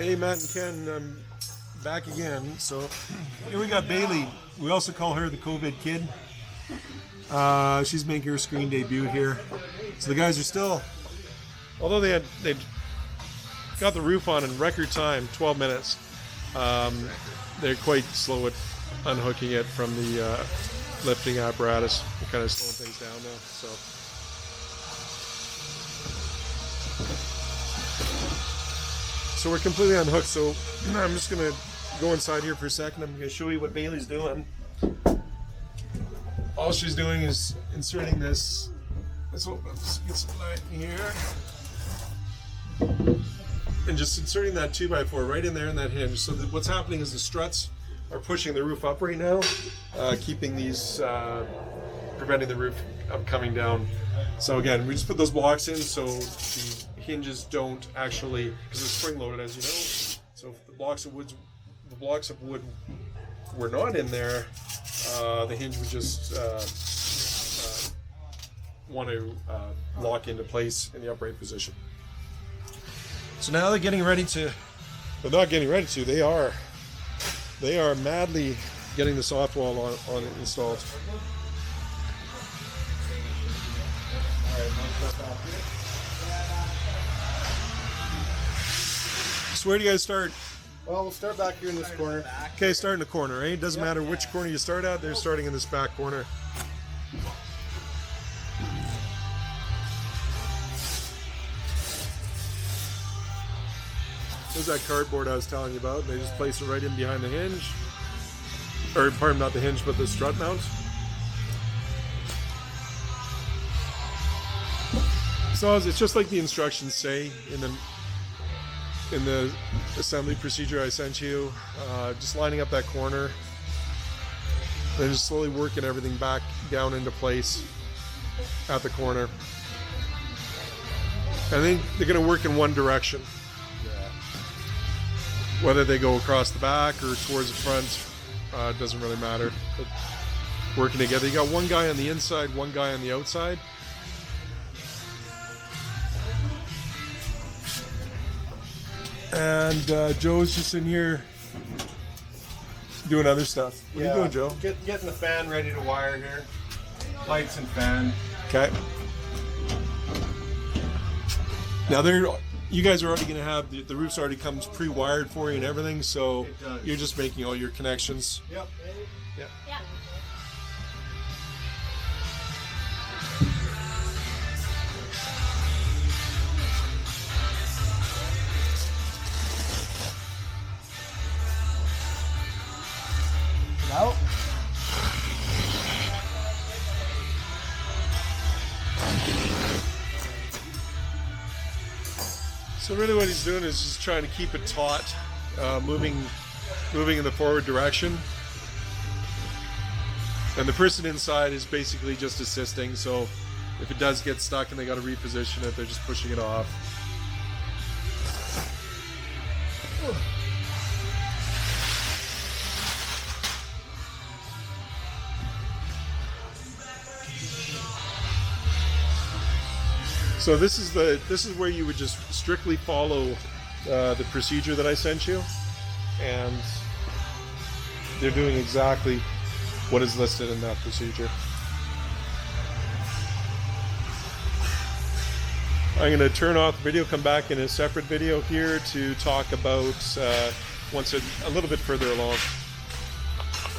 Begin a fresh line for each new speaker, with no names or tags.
Hey, Matt and Ken, I'm back again. So here we got Bailey. We also call her the COVID kid. She's making her screen debut here. So the guys are still, although they got the roof on in record time, 12 minutes. They're quite slow at unhooking it from the lifting apparatus. We're kind of slowing things down now. So we're completely unhooked. So I'm just gonna go inside here for a second. I'm gonna show you what Bailey's doing. All she's doing is inserting this. Let's get some light in here. And just inserting that 2x4 right in there in that hinge. So that what's happening is the struts are pushing the roof up right now, keeping these, preventing the roof from coming down. So again, we just put those blocks in so the hinges don't actually, because it's spring loaded, as you know. So if the blocks of wood were not in there, the hinge would just want to lock into place in the upright position. So now they're getting ready to, they're not getting ready to, they are madly getting the soft wall on installed. So where do you guys start?
Well, we'll start back here in this corner.
Okay, start in the corner, eh? Doesn't matter which corner you start at, they're starting in this back corner. There's that cardboard I was telling you about. They just place it right in behind the hinge. Or, pardon, not the hinge, but the strut mount. So it's just like the instructions say in the assembly procedure I sent you. Just lining up that corner. Then just slowly working everything back down into place at the corner. I think they're going to work in one direction. Whether they go across the back or towards the front, doesn't really matter. But working together. You got one guy on the inside, one guy on the outside. And Joe's just in here doing other stuff. What are you doing, Joe?
Getting the fan ready to wire here. Lights and fan.
Okay. Now you guys are already going to have, the roof's already comes pre-wired for you and everything, so you're just making all your connections.
Yep.
Yeah.
Out.
So really what he's doing is just trying to keep it taut, moving in the forward direction. And the person inside is basically just assisting, so if it does get stuck and they got to reposition it, they're just pushing it off. So this is where you would just strictly follow the procedure that I sent you, and they're doing exactly what is listed in that procedure. I'm going to turn off the video, come back in a separate video here to talk about once a little bit further along.